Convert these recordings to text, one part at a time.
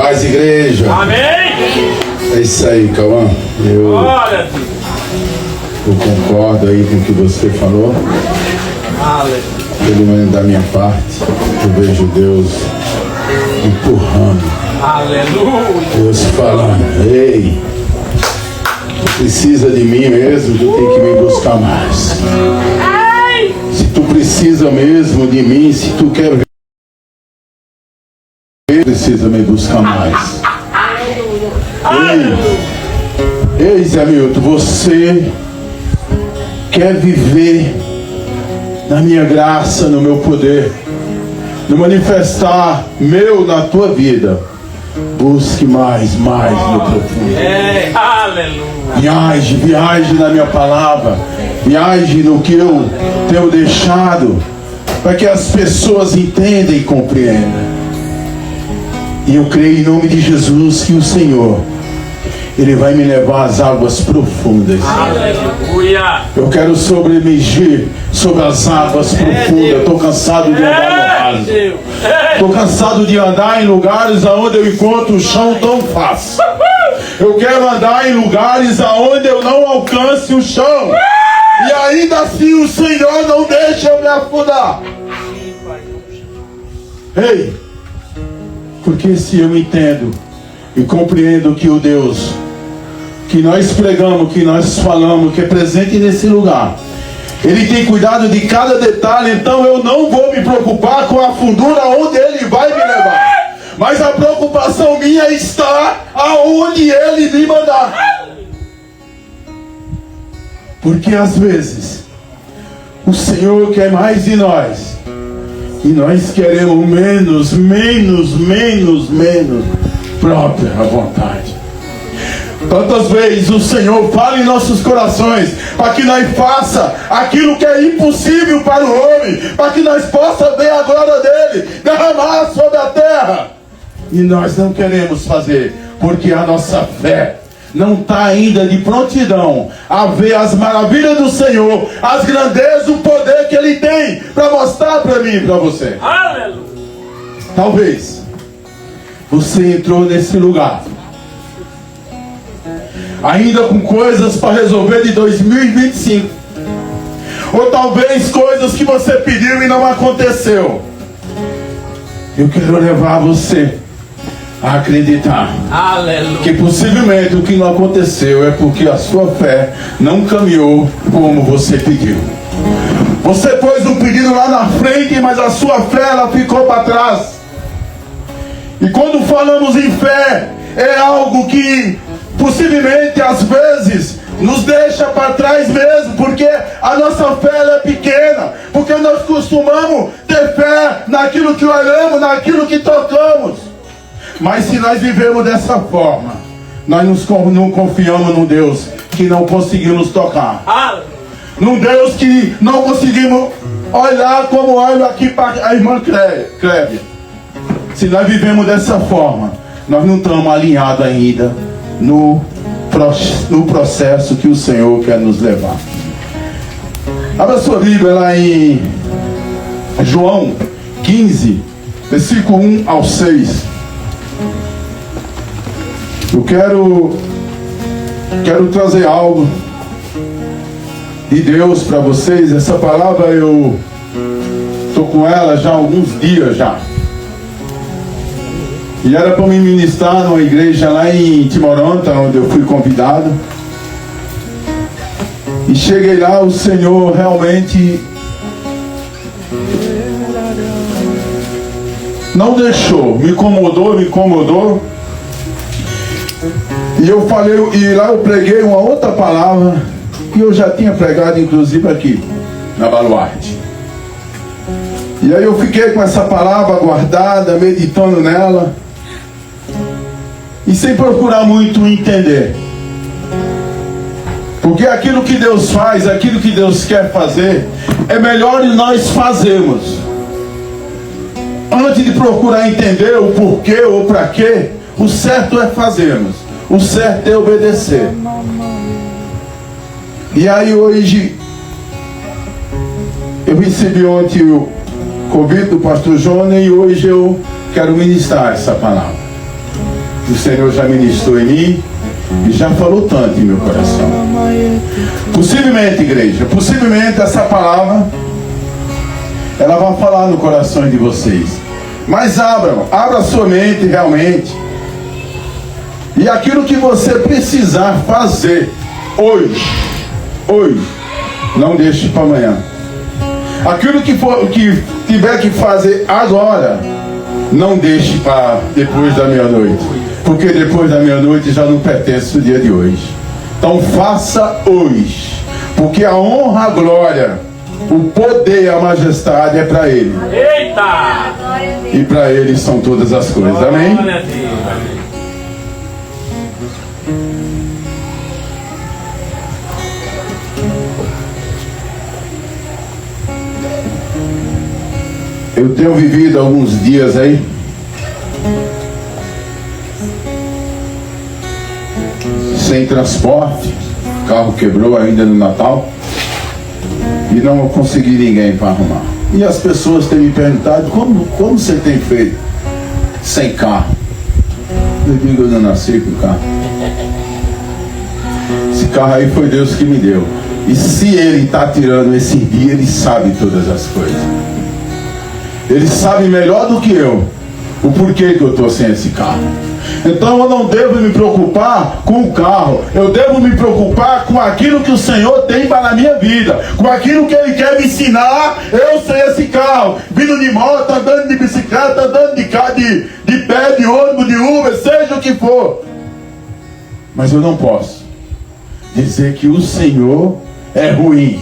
Paz, igreja. Amém. É isso aí, Cauã. Eu concordo aí com o que você falou. Pelo menos da minha parte, eu vejo Deus empurrando. Aleluia. Deus falando: ei, tu precisa de mim mesmo, tu tem que me buscar mais. Se tu precisa mesmo de mim, se tu quer ver, precisa me buscar mais. Ei, Zé Milton, você quer viver na minha graça, no meu poder, no manifestar meu na tua vida. Busque mais no profundo. Aleluia. Viaje na minha palavra. Viaje no que eu tenho deixado, para que as pessoas entendam e compreendam. E eu creio em nome de Jesus que o Senhor, Ele vai me levar às águas profundas. Aleluia. Eu quero sobremergir sobre as águas profundas. Estou cansado de andar no raso. Estou cansado de andar em lugares onde eu encontro o chão tão fácil. Eu quero andar em lugares onde eu não alcance o chão. E ainda assim o Senhor não deixa eu me afundar. Ei, porque se eu entendo e compreendo que o Deus que nós pregamos, que nós falamos, que é presente nesse lugar, Ele tem cuidado de cada detalhe, então eu não vou me preocupar com a fundura onde Ele vai me levar. Mas a preocupação minha está aonde Ele me mandar. Porque às vezes o Senhor quer mais de nós e nós queremos menos própria vontade. Tantas vezes o Senhor fala em nossos corações para que nós faça aquilo que é impossível para o homem, para que nós possamos ver a glória dele derramar sobre a terra. E nós não queremos fazer, porque a nossa fé não está ainda de prontidão a ver as maravilhas do Senhor, as grandezas, o poder que Ele tem para mostrar para mim e para você. Aleluia. Talvez você entrou nesse lugar ainda com coisas para resolver de 2025, ou talvez coisas que você pediu e não aconteceu. Eu quero levar você a acreditar, Aleluia, que possivelmente o que não aconteceu é porque a sua fé não caminhou como você pediu. Você pôs um pedido lá na frente, mas a sua fé ela ficou para trás. E quando falamos em fé, é algo que possivelmente às vezes nos deixa para trás mesmo, porque a nossa fé ela é pequena, porque nós costumamos ter fé naquilo que olhamos, naquilo que tocamos. Mas se nós vivemos dessa forma, nós não confiamos num Deus que não conseguimos tocar, num Deus que não conseguimos olhar como olho aqui para a irmã Clébia. Se nós vivemos dessa forma, nós não estamos alinhados ainda no processo que o Senhor quer nos levar. Abra sua Bíblia lá em João 15, versículo 1 ao 6. Eu quero trazer algo de Deus para vocês. Essa palavra eu estou com ela já há alguns dias já. E era para me ministrar numa igreja lá em Timoranta, onde eu fui convidado. E cheguei lá, o Senhor realmente não deixou, me incomodou. E eu falei, e lá eu preguei uma outra palavra que eu já tinha pregado inclusive aqui na Baluarte. E aí eu fiquei com essa palavra guardada, meditando nela, e sem procurar muito entender. Porque aquilo que Deus faz, aquilo que Deus quer fazer, é melhor nós fazermos. Antes de procurar entender o porquê ou para quê, o certo é fazermos. O certo é obedecer. E aí hoje, eu recebi ontem o convite do pastor Jonas e hoje eu quero ministrar essa palavra. O Senhor já ministrou em mim e já falou tanto em meu coração. Possivelmente, igreja, possivelmente essa palavra ela vai falar no coração de vocês. Mas abra sua mente realmente. E aquilo que você precisar fazer hoje, não deixe para amanhã. Aquilo que tiver que fazer agora, não deixe para depois da meia-noite. Porque depois da meia-noite já não pertence o dia de hoje. Então faça hoje. Porque a honra, a glória, o poder e a majestade é para Ele. Eita! E para Ele são todas as coisas. Amém? Glória a Deus. Amém. Eu tenho vivido alguns dias aí sem transporte. O carro quebrou ainda no Natal e não consegui ninguém para arrumar. E as pessoas têm me perguntado como você tem feito sem carro. Eu digo, eu não nasci com carro. Esse carro aí foi Deus que me deu. E se Ele está tirando esse dia, Ele sabe todas as coisas. Ele sabe melhor do que eu o porquê que eu estou sem esse carro. Então eu não devo me preocupar com o carro. Eu devo me preocupar com aquilo que o Senhor tem para a minha vida. Com aquilo que Ele quer me ensinar. Eu sem esse carro, vindo de moto, andando de bicicleta, andando de pé, de ônibus, de Uber, seja o que for. Mas eu não posso dizer que o Senhor é ruim,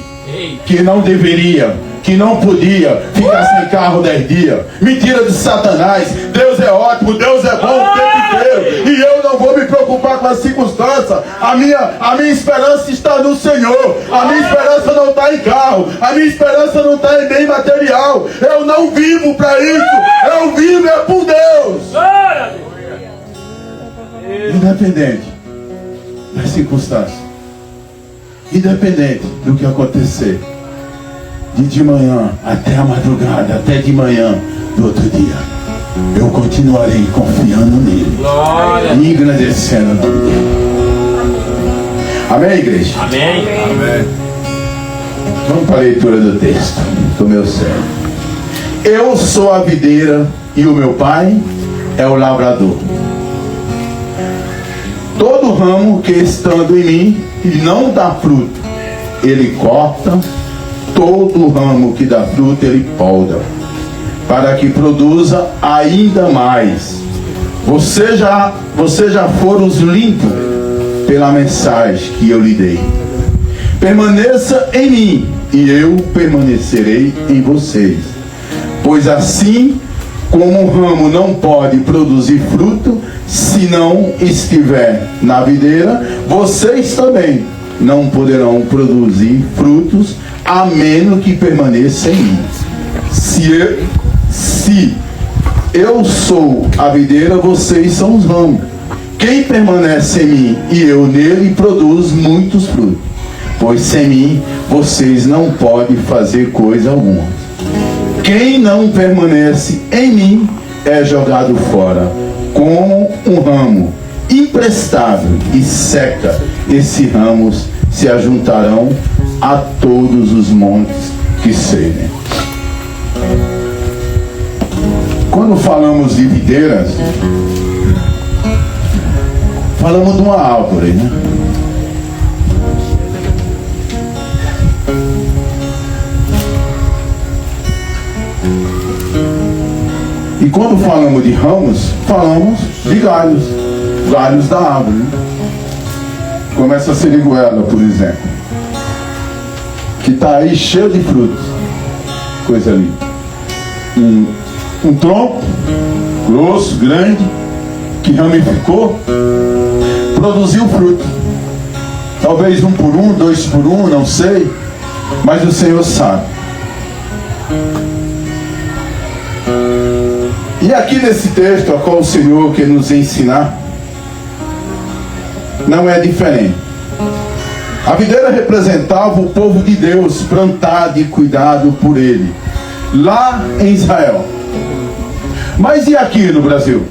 que não deveria, que não podia ficar sem carro 10 dias. Mentira de Satanás. Deus é ótimo, Deus é bom o tempo inteiro. E eu não vou me preocupar com as circunstâncias. A minha esperança está no Senhor. A minha esperança não está em carro. A minha esperança não está em bem material. Eu não vivo para isso. Eu vivo é por Deus. Independente das circunstâncias, independente do que acontecer, de manhã até a madrugada, até de manhã do outro dia, eu continuarei confiando nele. Glória. E agradecendo o nome dele. Amém, igreja? Amém. Amém. Vamos para a leitura do texto do meu servo. Eu sou a videira e o meu pai é o lavrador. Todo ramo que estando em mim e não dá fruto, ele corta. Todo ramo que dá fruto ele poda, para que produza ainda mais. Você já foram limpos pela mensagem que eu lhe dei. Permaneça em mim e eu permanecerei em vocês. Pois assim como o ramo não pode produzir fruto se não estiver na videira, vocês também não poderão produzir frutos a menos que permaneça em mim. Se eu sou a videira, vocês são os ramos. Quem permanece em mim e eu nele produz muitos frutos, pois sem mim vocês não podem fazer coisa alguma. Quem não permanece em mim é jogado fora como um ramo imprestável e seca. Esses ramos se ajuntarão a todos os montes que serem. Quando falamos de videiras, falamos de uma árvore, né? E quando falamos de ramos, falamos de galhos, galhos da árvore, né? Começa a siriguela, por exemplo, que está aí cheio de frutos, coisa ali. Um tronco grosso, grande, que ramificou, produziu fruto. Talvez 1 por 1, 2 por 1, não sei, mas o Senhor sabe. E aqui nesse texto, a qual o Senhor quer nos ensinar, não é diferente. A videira representava o povo de Deus, plantado e cuidado por Ele, lá em Israel. Mas e aqui no Brasil?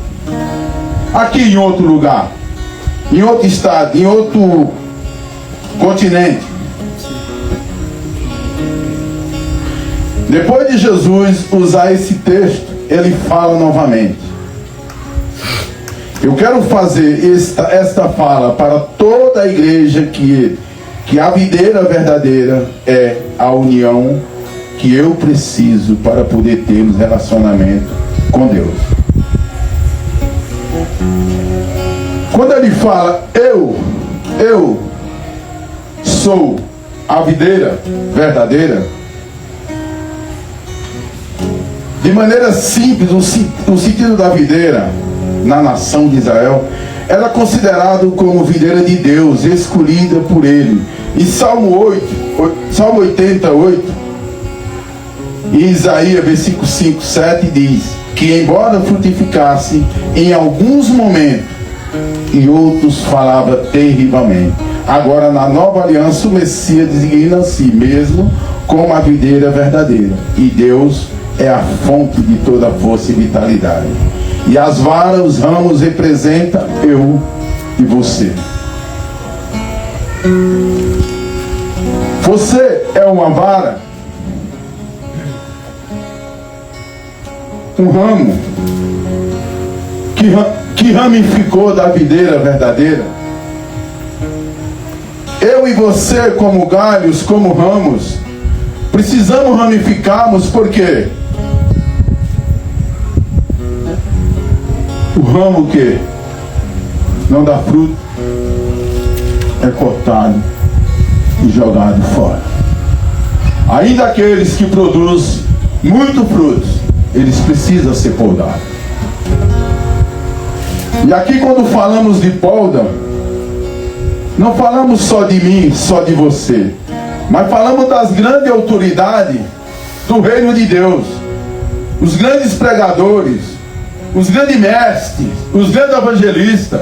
aqui em outro lugar, em outro estado, em outro continente. Depois de Jesus usar esse texto, ele fala novamente. Eu quero fazer esta fala para toda a igreja que a videira verdadeira é a união que eu preciso para poder ter um relacionamento com Deus. Quando ele fala, eu sou a videira verdadeira, de maneira simples, o sentido da videira na nação de Israel era considerado como videira de Deus, escolhida por ele. Em Salmo 88, em Isaías, versículo 5, 7, diz que embora frutificasse em alguns momentos, e outros falava terrivelmente. Agora, na nova aliança, o Messias designa a si mesmo como a videira verdadeira. E Deus é a fonte de toda força e vitalidade. E as varas, os ramos, representam eu e você. Você é uma vara, um ramo que ramificou da videira verdadeira. Eu e você, como galhos, como ramos, precisamos ramificarmos, porque o ramo que não dá fruto é cortado e jogado fora. Ainda aqueles que produzem muito frutos, eles precisam ser podados. E aqui, quando falamos de poda, não falamos só de mim, só de você, mas falamos das grandes autoridades do reino de Deus, os grandes pregadores, os grandes mestres, os grandes evangelistas,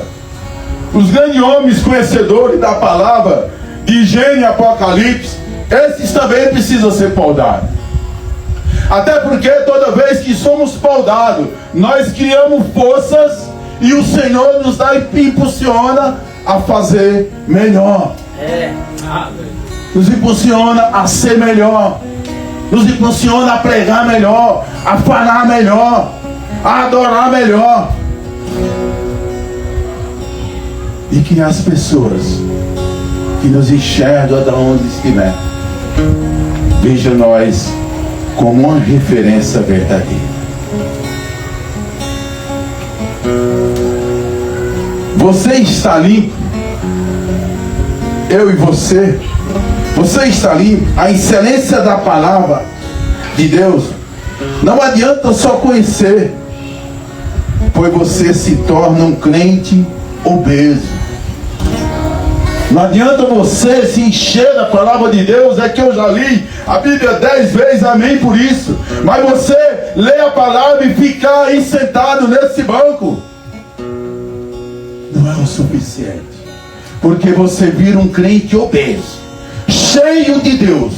os grandes homens conhecedores da palavra de Gênesis e Apocalipse. Esses também precisam ser podados. Até porque toda vez que somos podados, nós criamos forças e o Senhor nos dá e impulsiona a fazer melhor. Nos impulsiona a ser melhor. Nos impulsiona a pregar melhor, a falar melhor, a adorar melhor. E que as pessoas que nos enxergam de onde estiver vejam nós como uma referência verdadeira. Você está limpo, eu e você está limpo. A excelência da palavra de Deus não adianta só conhecer, pois você se torna um crente obeso. Não adianta você se encher da palavra de Deus. É que eu já li a Bíblia 10 vezes, amém por isso. Mas você lê a palavra e ficar aí sentado nesse banco não é o suficiente, porque você vira um crente obeso, cheio de Deus,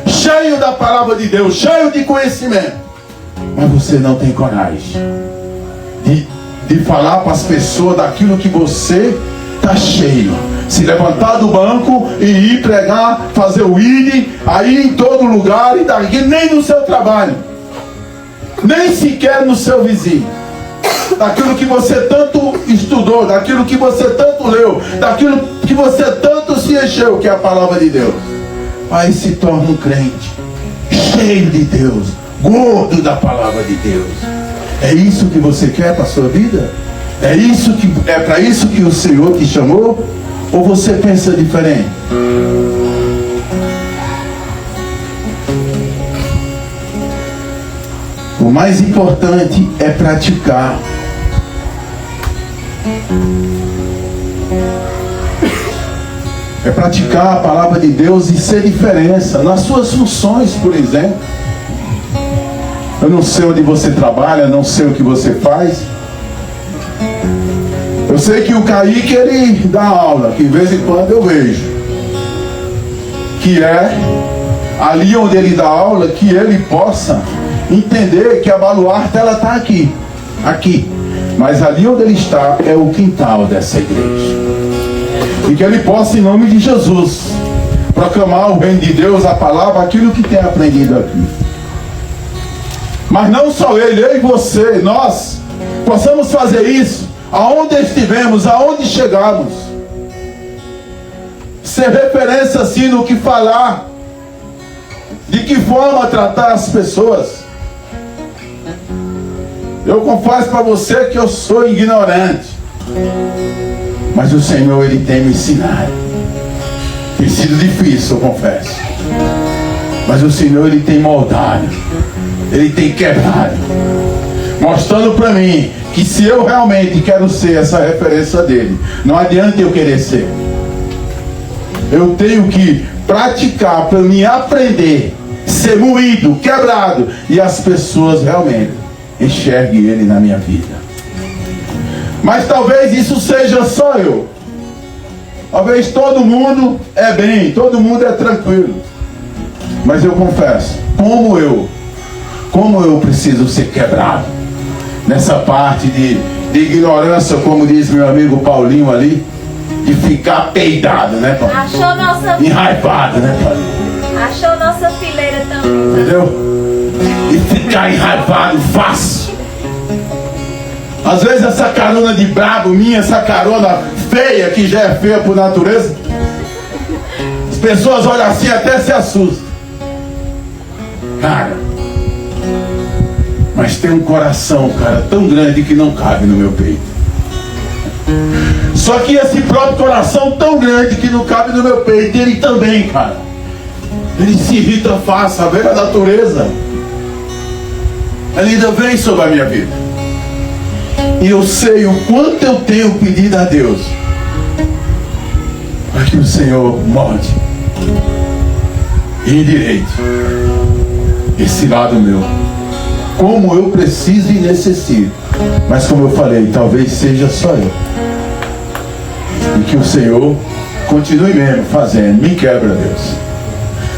cheio da palavra de Deus, cheio de conhecimento, mas você não tem coragem de falar para as pessoas daquilo que você está cheio. Se levantar do banco e ir pregar, fazer o ID, aí em todo lugar, e daqui, nem no seu trabalho, nem sequer no seu vizinho. Daquilo que você tanto estudou, daquilo que você tanto leu, daquilo que você tanto se encheu, que é a palavra de Deus. Aí se torna um crente cheio de Deus, gordo da palavra de Deus. É isso que você quer para a sua vida? É para isso que o Senhor te chamou? Ou você pensa diferente? O mais importante é praticar. É praticar a palavra de Deus e ser diferença nas suas funções, por exemplo. Eu não sei onde você trabalha, não sei o que você faz. Eu sei que o Kaique, ele dá aula, que de vez em quando eu vejo. Que é ali onde ele dá aula, que ele possa entender que a baluarte, ela está aqui. Mas ali onde ele está é o quintal dessa igreja. E que ele possa, em nome de Jesus, proclamar o reino de Deus, a palavra, aquilo que tem aprendido aqui. Mas não só ele, eu e você, nós possamos fazer isso aonde estivermos, aonde chegarmos. Ser referência assim no que falar, de que forma tratar as pessoas. Eu confesso para você que eu sou ignorante, mas o Senhor, Ele tem me ensinado. Tem sido difícil, eu confesso, mas o Senhor, Ele tem moldado, Ele tem quebrado, mostrando para mim que se eu realmente quero ser essa referência dele, não adianta eu querer ser. Eu tenho que praticar para mim aprender, ser moído, quebrado, e as pessoas realmente enxerguem ele na minha vida. Mas talvez isso seja só eu. Talvez todo mundo é bem, todo mundo é tranquilo. Mas eu confesso, como eu preciso ser quebrado nessa parte de ignorância, como diz meu amigo Paulinho ali, de ficar peidado, né, Paulinho? Achou nossa... Enraivado, né, Paulinho? Achou nossa fileira também. Entendeu? E ficar enraivado fácil. Às vezes essa carona de brabo minha, essa carona feia, que já é feia por natureza, as pessoas olham assim até se assustam. Cara, mas tem um coração, cara, tão grande que não cabe no meu peito. Só que esse próprio coração tão grande que não cabe no meu peito, ele também, cara, ele se irrita fácil, a velha natureza, ele ainda vem sobre a minha vida. E eu sei o quanto eu tenho pedido a Deus para que o Senhor molde e endireite esse lado meu, como eu preciso e necessito. Mas como eu falei, talvez seja só eu. E que o Senhor continue mesmo fazendo, me quebra, Deus,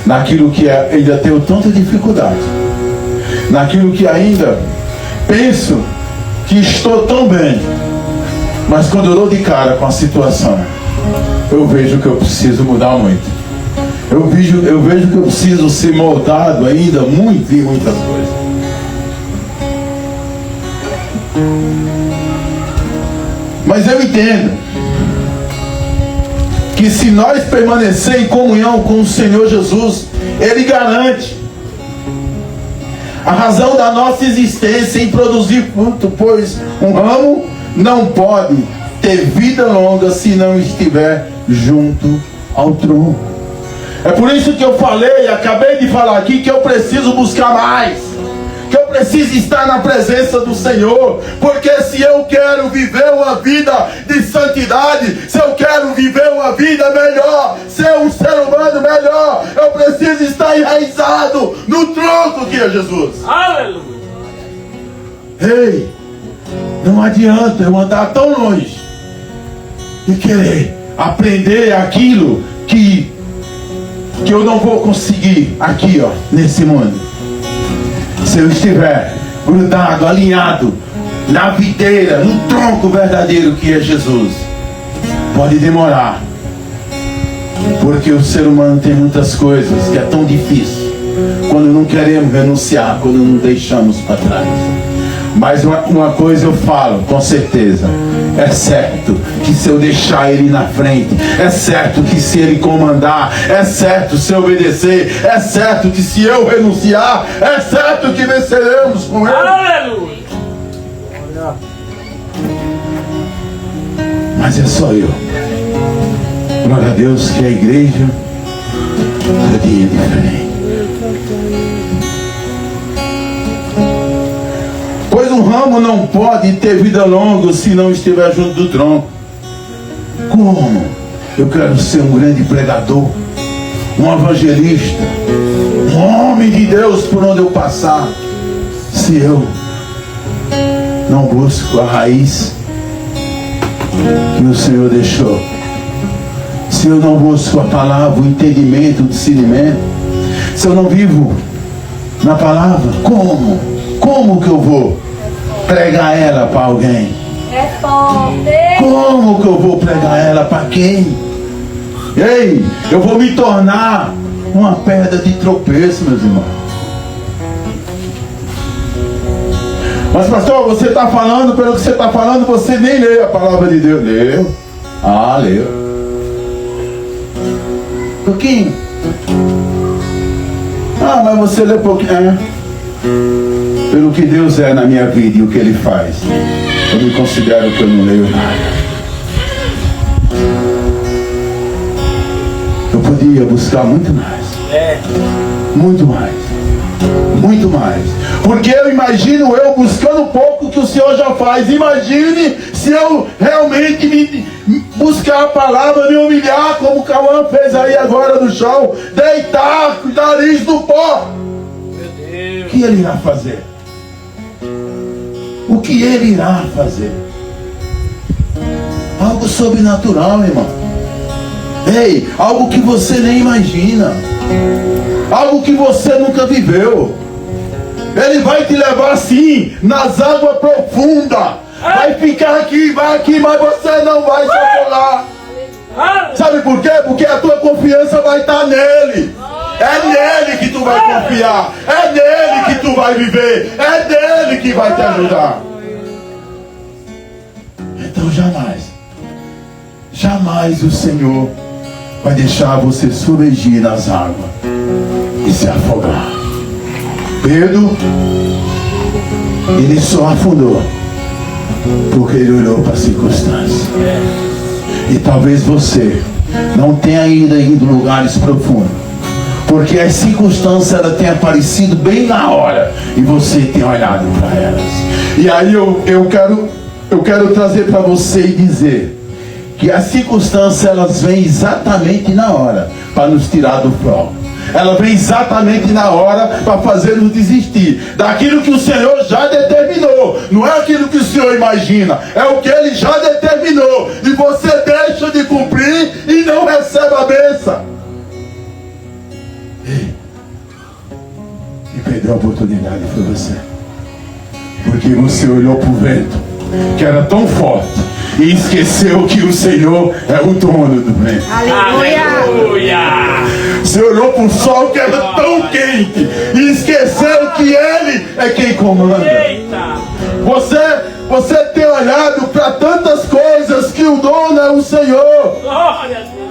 naquilo que ainda tenho tanta dificuldade, naquilo que ainda penso que estou tão bem, mas quando eu dou de cara com a situação, eu vejo que eu preciso mudar muito. Eu vejo que eu preciso ser moldado ainda muito em muitas coisas. Mas eu entendo que se nós permanecer em comunhão com o Senhor Jesus, Ele garante a razão da nossa existência em produzir fruto, pois um ramo não pode ter vida longa se não estiver junto ao tronco. É por isso que eu falei, acabei de falar aqui, que eu preciso buscar mais, que eu preciso estar na presença do Senhor, porque se eu quero viver uma vida de santidade, se eu quero viver uma vida melhor, ser um ser humano melhor, eu preciso estar enraizado no tronco que é Jesus. Aleluia. Ei, não adianta eu andar tão longe e querer aprender aquilo que eu não vou conseguir aqui, ó, nesse mundo. Se eu estiver grudado, alinhado na videira, no tronco verdadeiro que é Jesus, pode demorar, porque o ser humano tem muitas coisas que é tão difícil quando não queremos renunciar, quando não deixamos para trás. Mas uma coisa eu falo com certeza, é certo que se eu deixar Ele na frente, é certo que se Ele comandar, é certo se eu obedecer, é certo que se eu renunciar, é certo que venceremos com Ele. Aleluia. Mas é só eu. Glória a Deus que a igreja cada dia é diferente. Pois um ramo não pode ter vida longa se não estiver junto do tronco. Como? Eu quero ser um grande pregador, um evangelista, um homem de Deus por onde eu passar, se eu não busco a raiz que o Senhor deixou, se eu não busco a palavra, o entendimento, o discernimento, se eu não vivo na palavra, como que eu vou pregar ela para alguém? É forte. Como que eu vou pregar ela para quem? Ei, eu vou me tornar uma pedra de tropeço, meus irmãos. Mas pastor, você está falando, pelo que você está falando, você nem lê a palavra de Deus. Leu? Ah, leu. Pouquinho. Ah, mas você lê pouquinho. É. Pelo que Deus é na minha vida e o que Ele faz, eu me considero que eu não leio nada. Eu podia buscar muito mais. Muito mais. Muito mais. Porque eu imagino eu buscando pouco que o Senhor já faz. Imagine se eu realmente me buscar a palavra, me humilhar, como o Cauã fez aí agora no chão, deitar com o nariz no pó. O que ele irá fazer? O que ele irá fazer? Algo sobrenatural, irmão. Ei, algo que você nem imagina. Algo que você nunca viveu. Ele vai te levar assim, nas águas profundas. Vai ficar aqui, mas você não vai se afogar. Sabe por quê? Porque a tua confiança vai estar nele. É nele que tu vai confiar. É nele que tu vai viver. É dele que vai te ajudar. Então jamais o Senhor vai deixar você submergir nas águas e se afogar. Pedro, ele só afundou porque ele olhou para a circunstância. E talvez você não tenha ainda ido em lugares profundos, porque as circunstâncias ela tem aparecido bem na hora e você tem olhado para elas. E aí eu quero trazer para você e dizer que as circunstâncias elas vêm exatamente na hora para nos tirar do foco. Ela vem exatamente na hora para fazer-nos desistir daquilo que o Senhor já determinou. Não é aquilo que o Senhor imagina, é o que Ele já determinou. E você deixa de cumprir e não recebe a bênção. E perdeu a oportunidade foi você. Porque você olhou para o vento, que era tão forte, e esqueceu que o Senhor é o dono do vento. Aleluia! Você olhou para o sol que era tão quente e esqueceu que Ele é quem comanda. Eita! Você tem olhado para tantas coisas que o dono é o Senhor. Glória a Deus!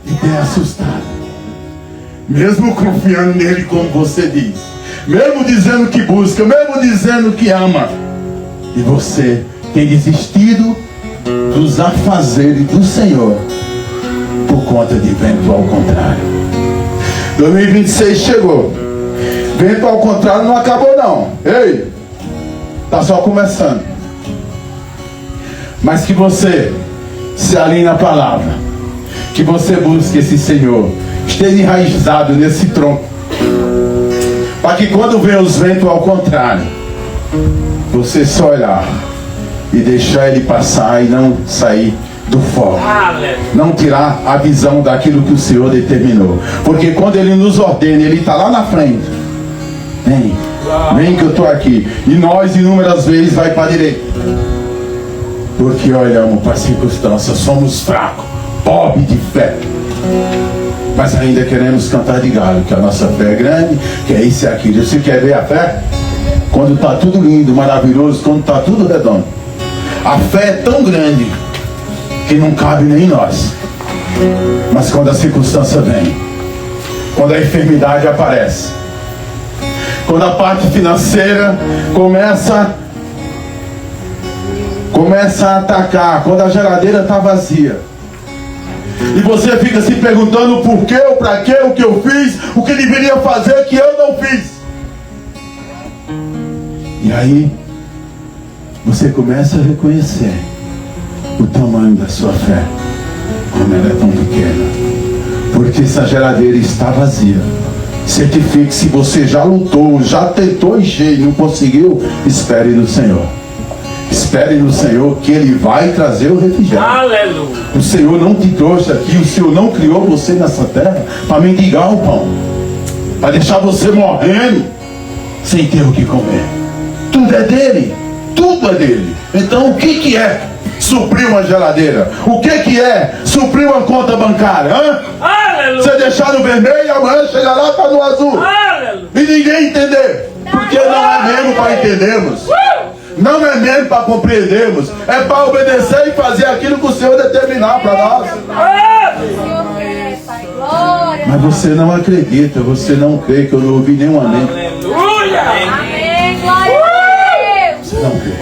E tem assustado. Mesmo confiando nele como você diz. Mesmo dizendo que busca, mesmo dizendo que ama. E você tem desistido dos afazeres do Senhor por conta de vento ao contrário. 2026 chegou. Vento ao contrário não acabou não. Ei, está só começando. Mas que você se alinhe na palavra, que você busque esse Senhor, esteja enraizado nesse tronco, para que quando vê os ventos ao contrário, você só olhar e deixar ele passar e não sair do foco, não tirar a visão daquilo que o Senhor determinou. Porque quando Ele nos ordena, Ele está lá na frente. Vem que eu estou aqui. E nós inúmeras vezes vai para a direita, porque olhamos para as circunstâncias, somos fracos, pobres de fé, mas ainda queremos cantar de galo, que a nossa fé é grande, que é isso e aquilo. Você quer ver a fé? Quando está tudo lindo, maravilhoso, quando está tudo redondo. A fé é tão grande que não cabe nem em nós. Mas quando a circunstância vem, quando a enfermidade aparece, quando a parte financeira começa a atacar, quando a geladeira está vazia, e você fica se perguntando o porquê, o pra quê, o que eu fiz, o que deveria fazer que eu não fiz. E aí você começa a reconhecer o tamanho da sua fé, como ela é tão pequena. Porque essa geladeira está vazia. Certifique, se você já lutou, já tentou encher e não conseguiu, espere no Senhor. Espere no Senhor que Ele vai trazer o refrigério. Aleluia! O Senhor não te trouxe aqui, o Senhor não criou você nessa terra para mendigar o pão, para deixar você morrendo sem ter o que comer. Tudo é dele. Tudo é dele. Então o que é suprir uma geladeira? O que é suprir uma conta bancária? Hã? Aleluia. Você deixar no vermelho e amanhã chegar lá para no azul. Aleluia. E ninguém entender. Porque não é mesmo para entendermos. Não é mesmo para compreendermos. É para obedecer e fazer aquilo que o Senhor determinar para nós. Senhor quer, Pai. Glória. Mas você não acredita, você não crê, que eu não ouvi nenhum amém. Aleluia. Amém. Glória a Deus. Você não crê.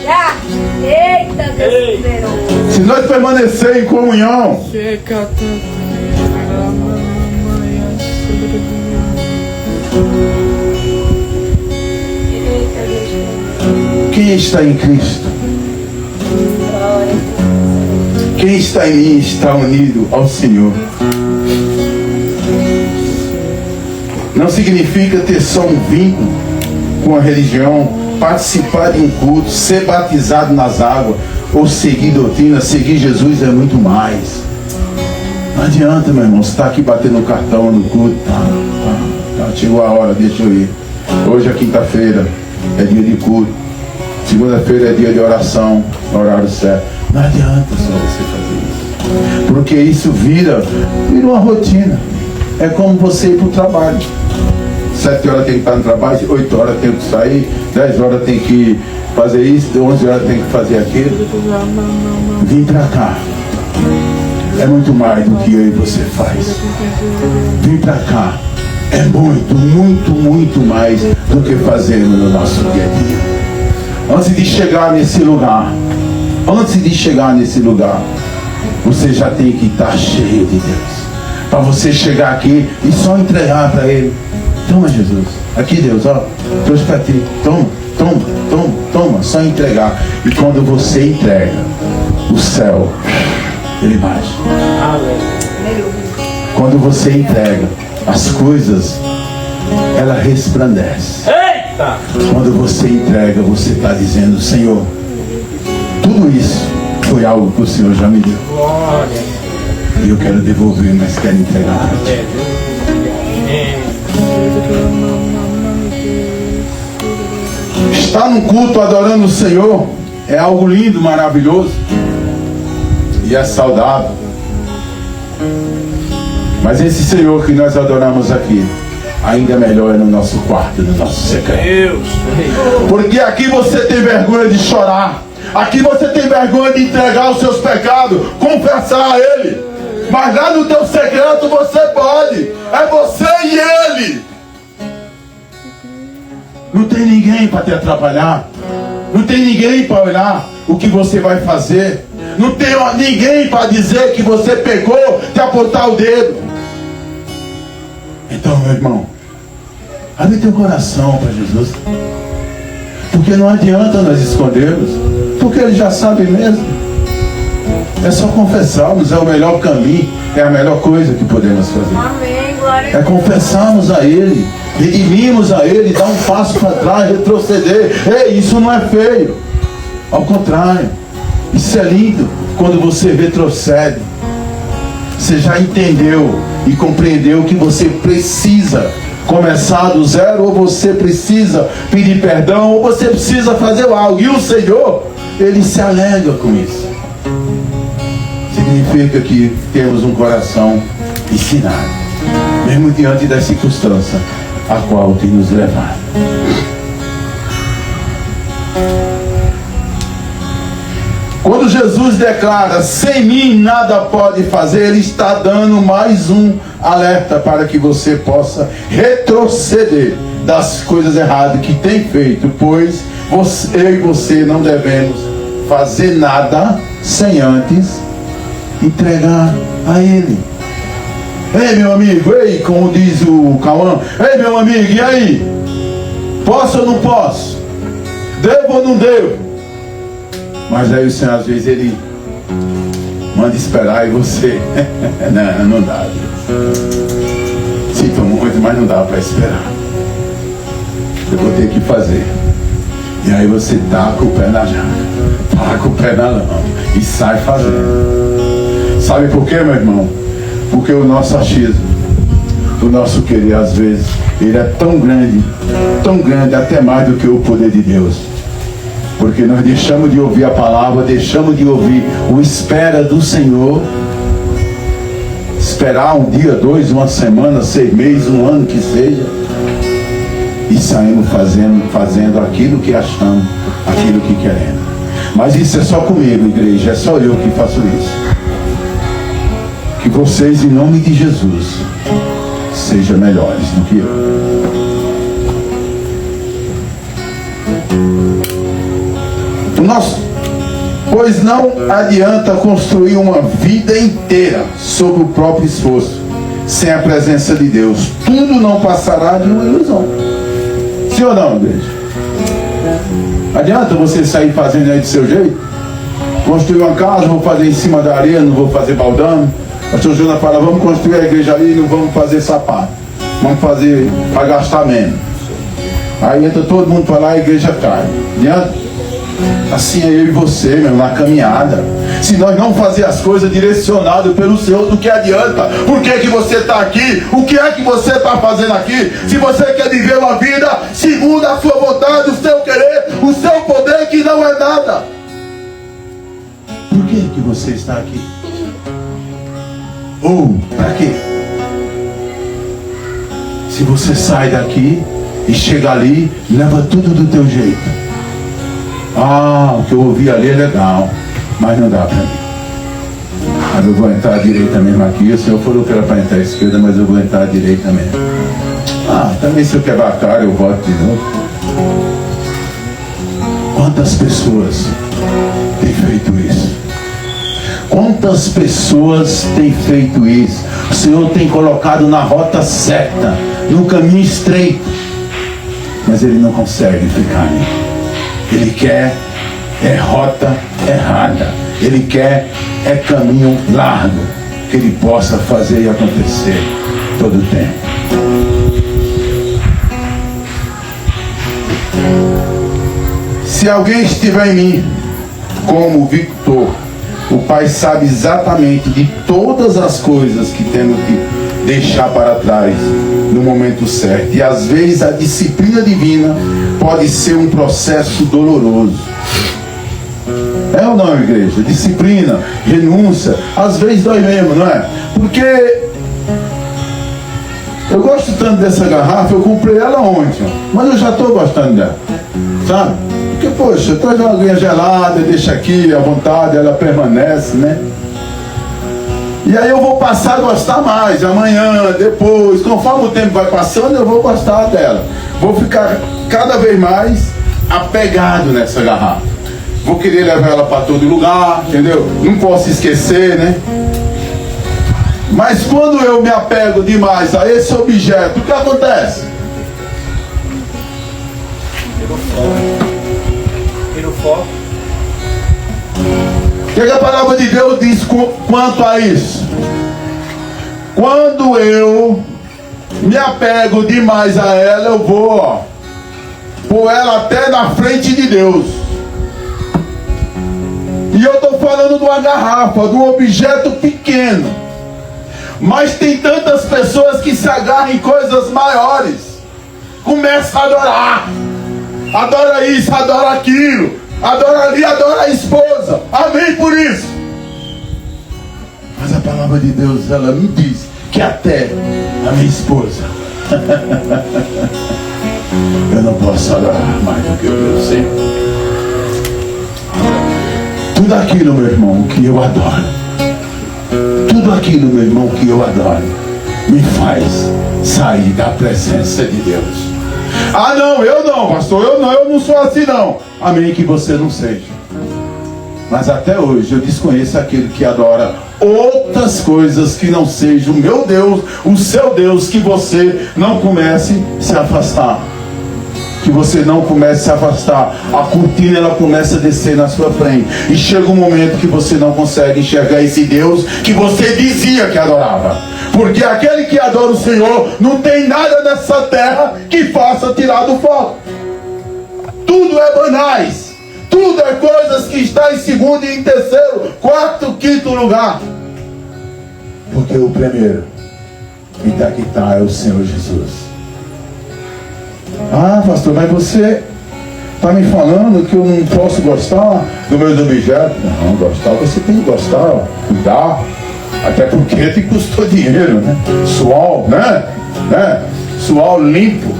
Já. Eita, Deus poderoso. Se nós permanecer em comunhão, Eita, Deus poderoso. quem está em Cristo, quem está em mim está unido ao Senhor. Não significa ter só um vínculo com a religião, participar de um culto, ser batizado nas águas ou seguir doutrina. Seguir Jesus é muito mais. Não adianta, meu irmão, você está aqui batendo o cartão no culto. Tá, chegou a hora, deixa eu ir. Hoje é quinta-feira, é dia de culto. Segunda-feira é dia de oração, no horário certo. Não adianta só você fazer isso, porque isso vira uma rotina. É como você ir para o trabalho. 7 horas tem que estar no trabalho, 8 horas tem que sair, 10 horas tem que fazer isso, 11 horas tem que fazer aquilo. Vim para cá. É muito mais do que eu e você faz. Vim para cá. É muito, muito, muito mais do que fazemos no nosso dia a dia. Antes de chegar nesse lugar, você já tem que estar cheio de Deus. Para você chegar aqui e só entregar para Ele. Toma, Jesus. Aqui, Deus, ó. Trouxe para ti. Toma. Só entregar. E quando você entrega, o céu, ele baixa. Quando você entrega, as coisas, ela resplandece. Eita. Quando você entrega, você está dizendo: Senhor, tudo isso foi algo que o Senhor já me deu. Glória. E eu quero devolver, mas quero entregar para ti. Estar no culto adorando o Senhor é algo lindo, maravilhoso. E é saudável. Mas esse Senhor que nós adoramos aqui, ainda melhor é no nosso quarto, no nosso secreto. Deus. Porque aqui você tem vergonha de chorar. Aqui você tem vergonha de entregar os seus pecados, confessar a Ele. Mas lá no teu secreto você pode. É você e Ele. Não tem ninguém para te atrapalhar. Não tem ninguém para olhar o que você vai fazer. Não tem ninguém para dizer que você pecou, te apontar o dedo. Então, meu irmão, abre teu coração para Jesus. Porque não adianta nós escondermos. Porque Ele já sabe mesmo. É só confessarmos, é o melhor caminho. É a melhor coisa que podemos fazer. Amém. Glória a É Deus. confessarmos a Ele, redimimos a Ele, dar um passo para trás, retroceder. Ei, isso não é feio. Ao contrário, isso é lindo. Quando você retrocede, você já entendeu e compreendeu que você precisa começar do zero, ou você precisa pedir perdão, ou você precisa fazer algo. E o Senhor, Ele se alegra com isso. Significa que temos um coração ensinado, mesmo diante da circunstância a qual tem nos levado. Quando Jesus declara: sem mim nada pode fazer, Ele está dando mais um alerta para que você possa retroceder das coisas erradas que tem feito, pois eu e você não devemos fazer nada sem antes entregar a Ele. Ei, meu amigo, ei, como diz o Cauã, ei, meu amigo, e aí? Posso ou não posso? Devo ou não devo? Mas aí o Senhor, às vezes, Ele manda esperar e você não dá. Sinto muito, mas não dá para esperar. Eu vou ter que fazer. E aí você taca o pé na jaca, taca o pé na lama e sai fazendo. Sabe por quê, meu irmão? Porque o nosso achismo, o nosso querer, às vezes, ele é tão grande, até mais do que o poder de Deus. Porque nós deixamos de ouvir a palavra, deixamos de ouvir o espera do Senhor. Esperar um dia, 2, uma semana, 6 meses, um ano que seja. E saímos fazendo aquilo que achamos, aquilo que queremos. Mas isso é só comigo, igreja, é só eu que faço isso. Que vocês, em nome de Jesus, sejam melhores do que eu. Pois não adianta construir uma vida inteira sobre o próprio esforço, sem a presença de Deus. Tudo não passará de uma ilusão. Sim ou não, igreja? Adianta você sair fazendo aí do seu jeito? Construir uma casa, vou fazer em cima da areia, não vou fazer baldão. O pastor Jonas fala, vamos construir a igreja ali, não vamos fazer sapato. Vamos fazer para gastar menos. Aí entra todo mundo para lá, a igreja cai. Adianta? Assim é eu e você, meu, na caminhada. Se nós não fazer as coisas direcionadas pelo Senhor, do que adianta? Por que que você está aqui? O que é que você está fazendo aqui? Se você quer viver uma vida segundo a sua vontade, o seu querer, o seu poder, que não é nada. Por que que você está aqui? Ou para quê? Se você sai daqui e chega ali, leva tudo do teu jeito. Ah, o que eu ouvi ali é legal, mas não dá para mim. Mas eu vou entrar à direita mesmo aqui. O Senhor falou que era para entrar à esquerda, mas eu vou entrar à direita mesmo. Ah, também se eu quebrar a cara, eu volto de novo. Quantas pessoas têm feito isso? Quantas pessoas têm feito isso? O Senhor tem colocado na rota certa, no caminho estreito, mas ele não consegue ficar ali. Ele quer rota errada. Ele quer caminho largo, que ele possa fazer e acontecer todo o tempo. Se alguém estiver em mim, como Victor, o Pai sabe exatamente de todas as coisas que temos que deixar para trás no momento certo. E às vezes a disciplina divina pode ser um processo doloroso. É ou não, igreja? Disciplina, renúncia, às vezes dói mesmo, não é? Porque eu gosto tanto dessa garrafa, eu comprei ela ontem, mas eu já estou gostando dela, sabe? Porque, poxa, traz uma aguinha gelada, deixa aqui à vontade, ela permanece, né? E aí eu vou passar a gostar mais, amanhã, depois, conforme o tempo vai passando, eu vou gostar dela. Vou ficar cada vez mais apegado nessa garrafa. Vou querer levar ela para todo lugar, entendeu? Não posso esquecer, né? Mas quando eu me apego demais a esse objeto, o que acontece? Tira o foco. O que a palavra de Deus diz quanto a isso? Quando eu me apego demais a ela, eu vou pôr ela até na frente de Deus. E eu estou falando de uma garrafa, de um objeto pequeno. Mas tem tantas pessoas que se agarram em coisas maiores. Começa a adorar. Adora isso, adora aquilo. Adora ali, adora a esposa. Amém por isso. Mas a palavra de Deus, ela me diz que até a minha esposa eu não posso adorar mais do que o meu Senhor. Tudo aquilo, meu irmão, que eu adoro, tudo aquilo, meu irmão, que eu adoro, me faz sair da presença de Deus. Ah, não, eu não, pastor, eu não sou assim não. Amém, que você não seja. Mas até hoje eu desconheço aquele que adora outras coisas que não sejam o meu Deus, o seu Deus, que você não comece a se afastar. Que você não comece a se afastar. A cortina, ela começa a descer na sua frente. E chega um momento que você não consegue enxergar esse Deus que você dizia que adorava. Porque aquele que adora o Senhor, não tem nada nessa terra que faça tirar do foco. Tudo é banais. Tudo é coisas que está em segundo e em terceiro, quarto, quinto lugar. Porque o primeiro, e daqui está, é o Senhor Jesus. Ah, pastor, mas você está me falando que eu não posso gostar dos meus objetos? Não, gostar você tem que gostar, cuidar. Até porque te custou dinheiro, né? Suor, né? Suor limpo,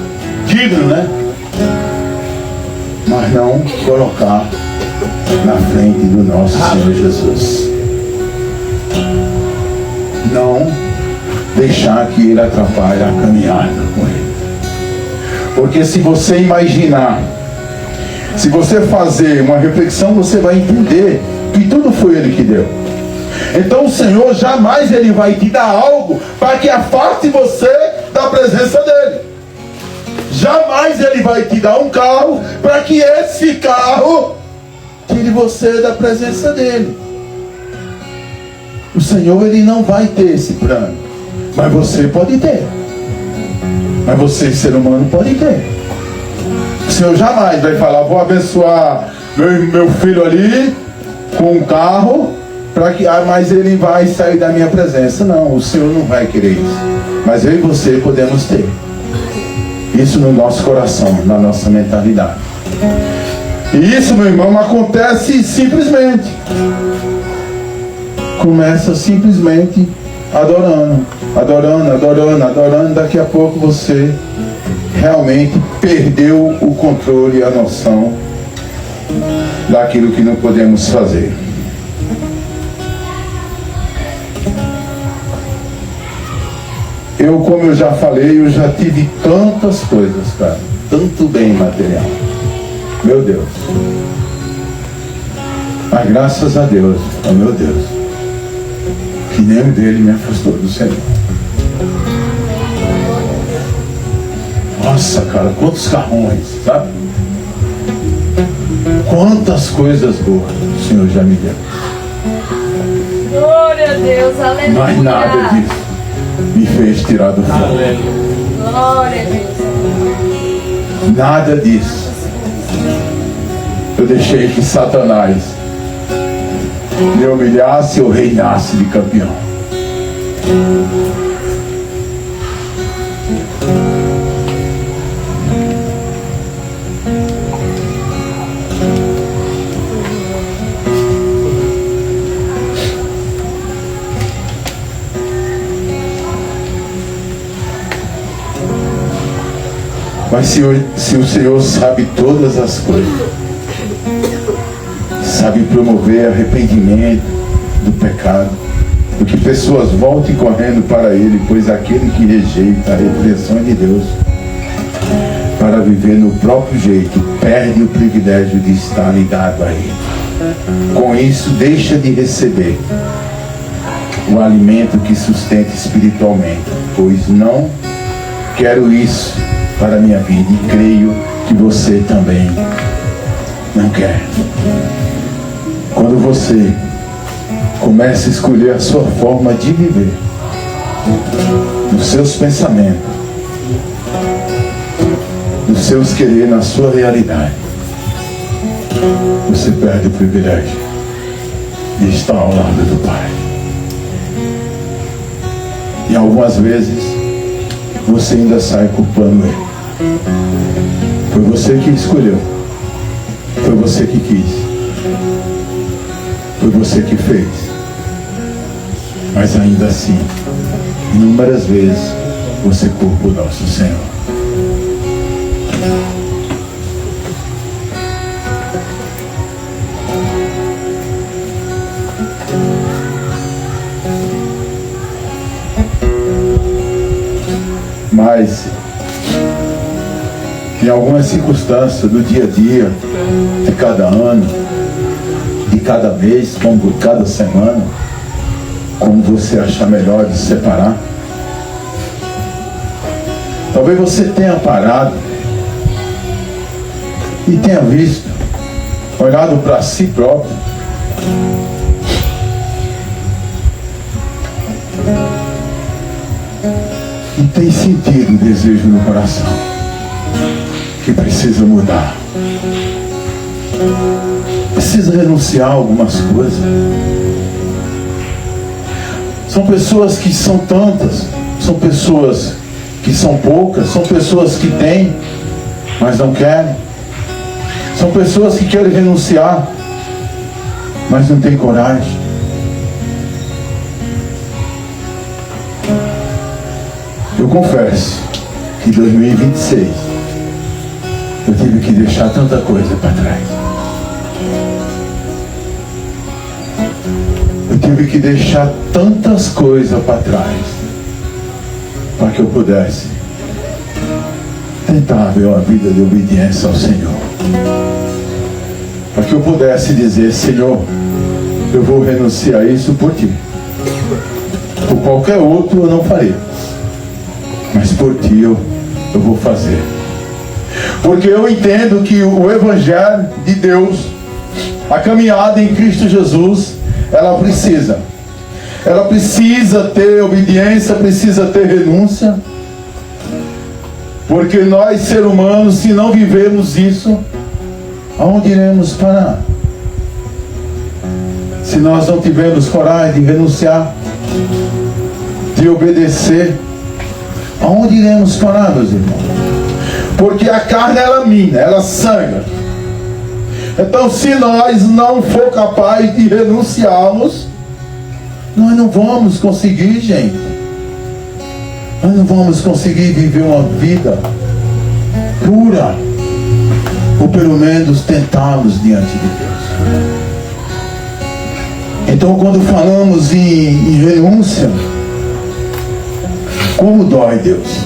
digno, né? Mas não colocar na frente do nosso Senhor Jesus. Não deixar que Ele atrapalhe a caminhada com Ele. Porque se você imaginar, se você fazer uma reflexão, você vai entender que tudo foi Ele que deu. Então o Senhor jamais Ele vai te dar algo para que afaste você da presença dEle. Jamais Ele vai te dar um carro para que esse carro tire você da presença dEle. O Senhor Ele não vai ter esse plano, mas você pode ter. Mas você, ser humano, pode ter. O Senhor jamais vai falar: vou abençoar meu filho ali com um carro, para que, mas ele vai sair da minha presença. Não, o Senhor não vai querer isso. Mas eu e você podemos ter isso no nosso coração, na nossa mentalidade. E isso, meu irmão, acontece simplesmente. Começa simplesmente adorando. Daqui a pouco você realmente perdeu o controle e a noção daquilo que não podemos fazer. Como eu já falei, eu já tive tantas coisas, cara. Tanto bem material. Meu Deus. Mas graças a Deus, oh meu Deus, que nenhum dele me afastou do Senhor. Nossa, cara, quantos carrões, sabe? Quantas coisas boas o Senhor já me deu. Glória a Deus, aleluia. Mas nada disso me fez tirar do fogo. Glória a Deus. Nada disso. Eu deixei que Satanás me humilhasse ou reinasse de campeão. Mas se o Senhor sabe todas as coisas, sabe promover arrependimento do pecado, do que pessoas voltem correndo para Ele, pois aquele que rejeita a repreensão de Deus para viver no próprio jeito, perde o privilégio de estar ligado a Ele. Com isso, deixa de receber o alimento que sustenta espiritualmente, pois não quero isso para a minha vida, e creio que você também não quer. Quando você começa a escolher a sua forma de viver, nos seus pensamentos, nos seus querer, na sua realidade, você perde o privilégio de estar ao lado do Pai. E algumas vezes você ainda sai culpando Ele. Foi você que escolheu. Foi você que quis. Foi você que fez. Mas ainda assim, inúmeras vezes, você culpa o nosso Senhor. Mas em algumas circunstâncias do dia a dia, de cada ano, de cada mês, como de cada semana, como você achar melhor de separar. Talvez você tenha parado e tenha visto, olhado para si próprio, e tem sentido o desejo no coração que precisa mudar, precisa renunciar a algumas coisas. São pessoas que são tantas, são pessoas que são poucas, são pessoas que têm, mas não querem. São pessoas que querem renunciar, mas não têm coragem. Eu confesso que em 2026 eu tive que deixar tanta coisa para trás. Eu tive que deixar tantas coisas para trás para que eu pudesse tentar ver uma vida de obediência ao Senhor. Para que eu pudesse dizer: Senhor, eu vou renunciar a isso por Ti. Por qualquer outro eu não farei, mas por Ti eu vou fazer. Porque eu entendo que o Evangelho de Deus, a caminhada em Cristo Jesus, ela precisa ter obediência, precisa ter renúncia. Porque nós, seres humanos, se não vivermos isso, aonde iremos parar? Se nós não tivermos coragem de renunciar, de obedecer, aonde iremos parar, meus irmãos? Porque a carne, ela mina, ela sangra. Então, se nós não for capazes de renunciarmos, nós não vamos conseguir, gente. Nós não vamos conseguir viver uma vida pura, ou pelo menos tentarmos diante de Deus. Então, quando falamos em renúncia, como dói, Deus.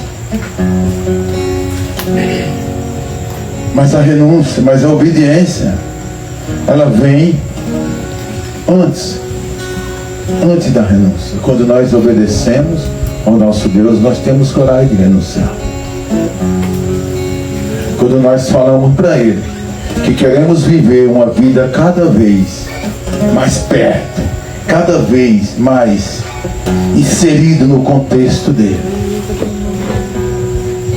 Mas a renúncia, mas a obediência, ela vem antes da renúncia. Quando nós obedecemos ao nosso Deus, nós temos coragem de renunciar. Quando nós falamos para Ele que queremos viver uma vida cada vez mais perto, cada vez mais inserido no contexto dele,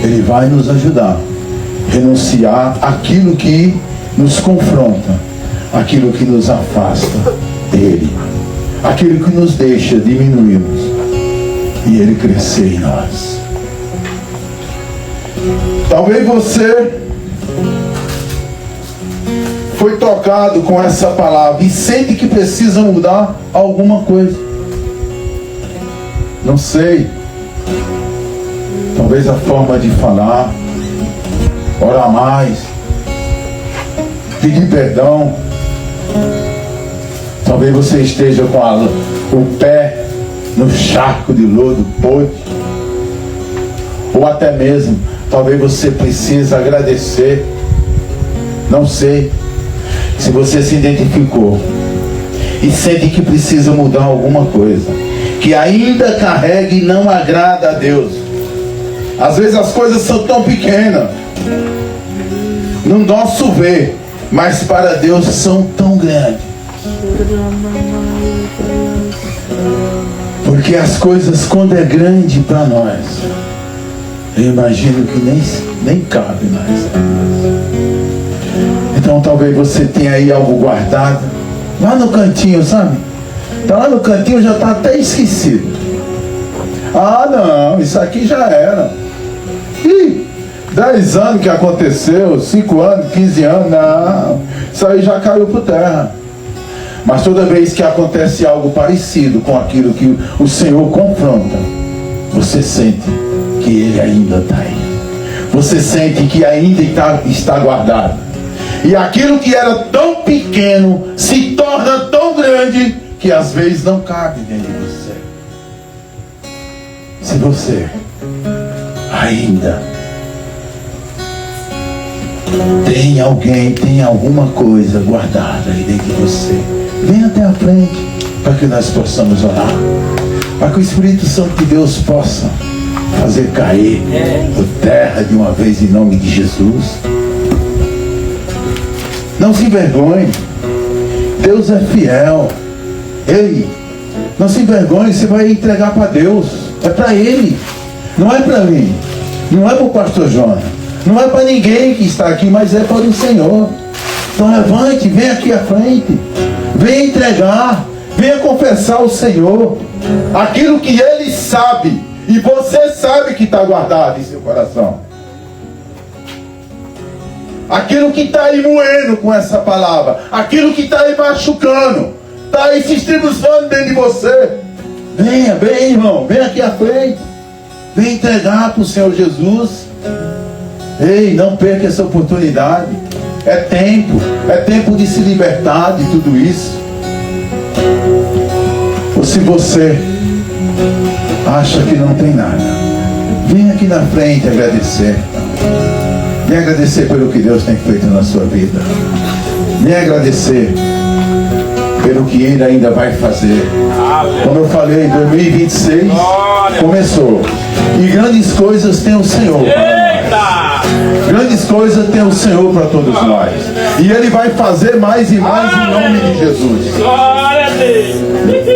Ele vai nos ajudar a renunciar aquilo que nos confronta, aquilo que nos afasta dele, aquilo que nos deixa diminuirmos e Ele crescer em nós. Talvez você foi tocado com essa palavra e sente que precisa mudar alguma coisa. Não sei. Talvez a forma de falar, orar mais, pedir perdão. Talvez você esteja com o pé no charco de lodo podre. Ou até mesmo, talvez você precise agradecer. Não sei. Se você se identificou e sente que precisa mudar alguma coisa, que ainda carrega e não agrada a Deus. Às vezes as coisas são tão pequenas, no nosso ver, mas para Deus são tão grandes. Porque as coisas, quando é grande para nós, eu imagino que nem cabe mais. Então talvez você tenha aí algo guardado lá no cantinho, sabe? Está lá no cantinho, já está até esquecido. Ah, não, isso aqui já era. Ih, 10 anos que aconteceu, 5 anos, 15 anos, não. Isso aí já caiu por terra. Mas toda vez que acontece algo parecido com aquilo que o Senhor confronta, você sente que Ele ainda está aí. Você sente que ainda está guardado. E aquilo que era tão pequeno se torna tão grande que às vezes não cabe dentro de você. Se você ainda tem alguma coisa guardada aí dentro de você, vem até a frente para que nós possamos orar, para que o Espírito Santo de Deus possa fazer cair por terra de uma vez em nome de Jesus. Não se envergonhe. Deus é fiel. Ei, não se envergonhe, você vai entregar para Deus. É para Ele, não é para mim, não é para o pastor Jonas, não é para ninguém que está aqui, mas é para o Senhor. Então levante, vem aqui à frente, venha entregar, venha confessar ao Senhor aquilo que Ele sabe e você sabe que está guardado em seu coração. Aquilo que está aí moendo com essa palavra. Aquilo que está aí machucando. Está aí se estribuçando dentro de você. Venha, vem, irmão. Vem aqui à frente. Vem entregar para o Senhor Jesus. Ei, não perca essa oportunidade. É tempo de se libertar de tudo isso. Ou se você acha que não tem nada, vem aqui na frente agradecer. Vem agradecer pelo que Deus tem feito na sua vida. Vem agradecer pelo que Ele ainda vai fazer. Como eu falei, 2026 começou. E grandes coisas tem o Senhor para nós. Grandes coisas tem o Senhor para todos nós. E Ele vai fazer mais e mais em nome de Jesus. Glória a Deus.